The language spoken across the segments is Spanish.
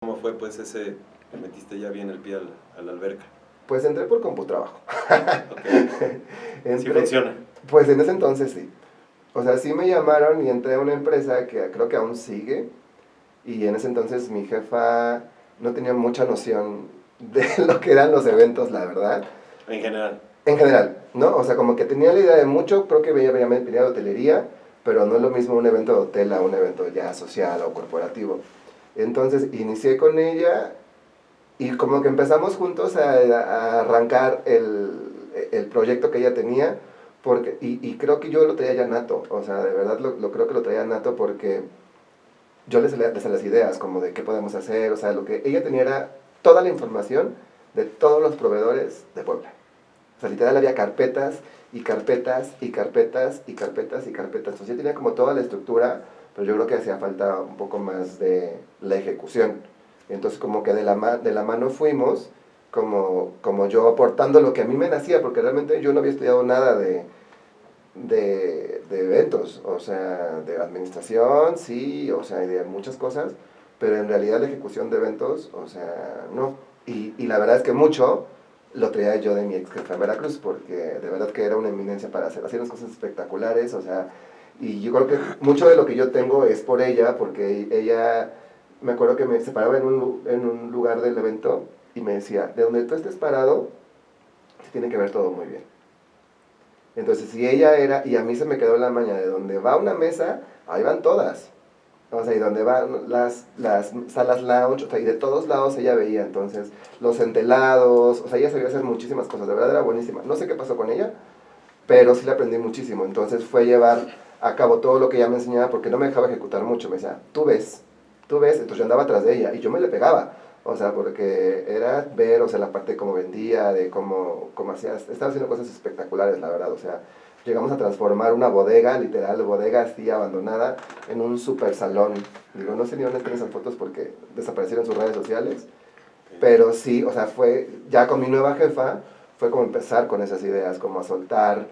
¿Cómo fue pues ese, que metiste ya bien el pie a la alberca? Pues entré por CompuTrabajo. Ok, sí Entré, funciona. pues en ese entonces sí. O sea, sí me llamaron y entré a una empresa que creo que aún sigue. Y en ese entonces mi jefa no tenía mucha noción de lo que eran los eventos, la verdad. En general. En general, ¿no? O sea, como que tenía la idea de mucho, creo que venía de hotelería, pero no es lo mismo un evento de hotel a un evento ya social o corporativo. Entonces inicié con ella y como que empezamos juntos a arrancar el proyecto que ella tenía, y creo que yo lo traía ya nato, o sea, de verdad lo creo que lo traía nato porque yo les hacía las ideas, como de qué podemos hacer, o sea, lo que ella tenía era toda la información de todos los proveedores de Puebla. O sea, literal había carpetas y carpetas y carpetas y carpetas y carpetas. Entonces ya tenía como toda la estructura, pero yo creo que hacía falta un poco más de la ejecución. Entonces como que de la mano fuimos, como yo aportando lo que a mí me nacía, porque realmente yo no había estudiado nada de eventos, o sea, de administración, sí, o sea, y de muchas cosas, pero en realidad la ejecución de eventos, o sea, no. Y la verdad es que mucho lo traía yo de mi ex jefa en Veracruz, porque de verdad que era una eminencia para hacer unas cosas espectaculares, o sea, y yo creo que mucho de lo que yo tengo es por ella, porque ella, me acuerdo que me separaba en un lugar del evento y me decía, de donde tú estés parado, se tiene que ver todo muy bien. Entonces, si ella era, y a mí se me quedó la maña de donde va una mesa, ahí van todas. O sea, y donde van las salas lounge, o sea, y de todos lados ella veía, entonces, los entelados, o sea, ella sabía hacer muchísimas cosas, de verdad era buenísima. No sé qué pasó con ella, pero sí le aprendí muchísimo. Entonces fue llevar a cabo todo lo que ella me enseñaba, porque no me dejaba ejecutar mucho. Me decía, tú ves, entonces yo andaba atrás de ella, y yo me le pegaba. O sea, porque era ver, o sea, la parte de cómo vendía, de cómo hacía, estaba haciendo cosas espectaculares, la verdad. O sea, llegamos a transformar una bodega, literal, bodega así abandonada, en un super salón. Digo, no sé ni dónde están esas fotos porque desaparecieron sus redes sociales, pero sí, o sea, fue, ya con mi nueva jefa, fue como empezar con esas ideas, como a soltar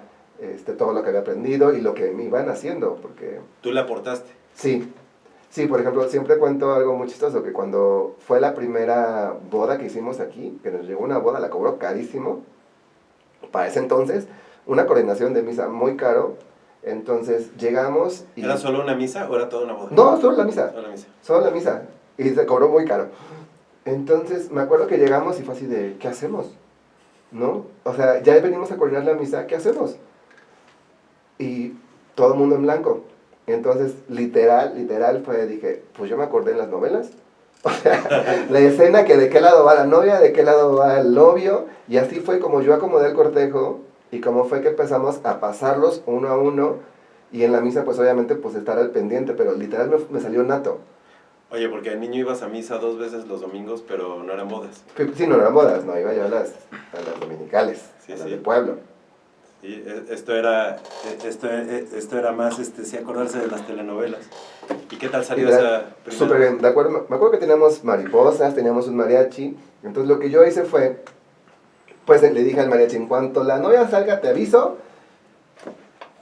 todo lo que había aprendido y lo que me iban haciendo, porque Tú le aportaste. sí, sí, por ejemplo, siempre cuento algo muy chistoso, que cuando fue la primera boda que hicimos aquí, que nos llegó una boda, la cobró carísimo, para ese entonces, una coordinación de misa muy caro, entonces llegamos y... ¿Era solo una misa o era toda una boda? No, solo la misa, Solo la misa. solo la misa, y se cobró muy caro. Entonces, me acuerdo que llegamos y fue así de, ¿qué hacemos? ¿No? O sea, ya venimos a coordinar la misa, ¿qué hacemos? Y todo el mundo en blanco. Entonces, literal fue, dije, pues yo me acordé en las novelas. O sea, la escena que de qué lado va la novia, de qué lado va el novio, y así fue como yo acomodé el cortejo, y cómo fue que empezamos a pasarlos uno a uno, y en la misa pues obviamente pues estar al pendiente, pero literal me salió nato. Oye, porque de niño ibas a misa 2 veces los domingos, pero no eran bodas. Sí, no eran bodas, no, iba yo a las dominicales, Sí, a las del sí. pueblo. Sí, esto era más, sí, acordarse de las telenovelas. ¿Y qué tal salió esa primera Súper boda? bien, de acuerdo. Me acuerdo que teníamos mariposas, teníamos un mariachi. Entonces lo que yo hice fue, pues le dije al mariachi, en cuanto la novia salga te aviso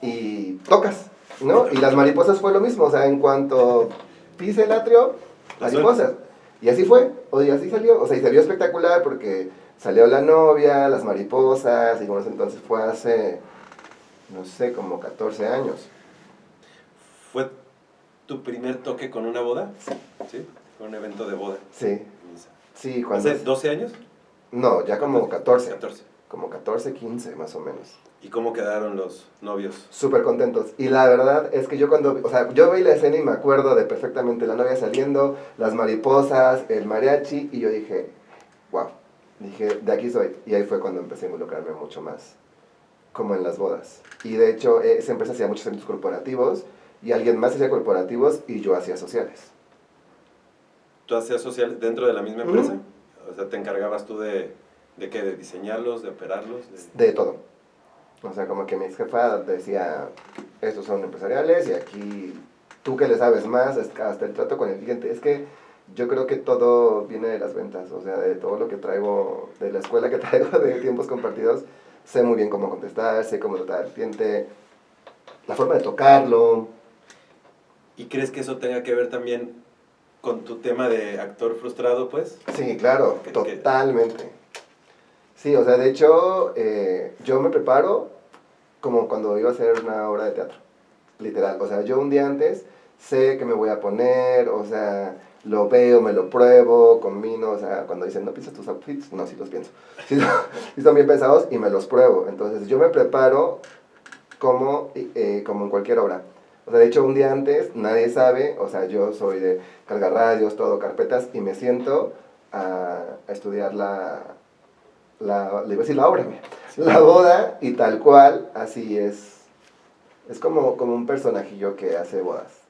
y tocas, ¿no? Y las mariposas fue lo mismo, o sea, en cuanto pise el atrio, La suelta. mariposas. Y así fue, y así salió, o sea, y se vio espectacular porque salió la novia, las mariposas, y bueno, entonces fue hace, no sé, como 14 años. ¿Fue tu primer toque con una boda? Sí. Fue un evento de boda. Sí, Misa. sí, cuando... ¿Hace 12 años? No, ya como 14. 14. Como 14, 15 más o menos. ¿Y cómo quedaron los novios? Súper contentos. Y la verdad es que yo cuando, o sea, yo veí la escena y me acuerdo de perfectamente la novia saliendo, las mariposas, el mariachi, y yo dije, wow, dije, de aquí soy. Y ahí fue cuando empecé a involucrarme mucho más, como en las bodas. Y de hecho, esa empresa hacía muchos eventos corporativos, y alguien más hacía corporativos, y yo hacía sociales. ¿Tú hacías social dentro de la misma empresa? Ujú. O sea, ¿te encargabas tú de qué? ¿De diseñarlos, de operarlos? De todo. O sea, como que mi ex jefa decía, estos son empresariales y aquí tú que le sabes más, hasta el trato con el cliente. Es que yo creo que todo viene de las ventas, o sea, de todo lo que traigo, de la escuela que traigo de tiempos compartidos, sé muy bien cómo contestar, sé cómo tratar al cliente, la forma de tocarlo. ¿Y crees que eso tenga que ver también con tu tema de actor frustrado, pues. Sí, claro, Que- totalmente. Sí, o sea, de hecho, yo me preparo como cuando iba a hacer una obra de teatro, literal. O sea, yo un día antes sé que me voy a poner, o sea, lo veo, me lo pruebo, combino, o sea, cuando dicen, ¿no piensas tus outfits? No, sí los pienso. Sí, sí están bien pensados y me los pruebo. Entonces, yo me preparo como en cualquier obra. O sea, de hecho, un día antes, nadie sabe, o sea, yo soy de cargar radios, todo, carpetas, y me siento a estudiar le iba a decir la obra, mira, la boda, y tal cual, así es. Es como un personajillo que hace bodas.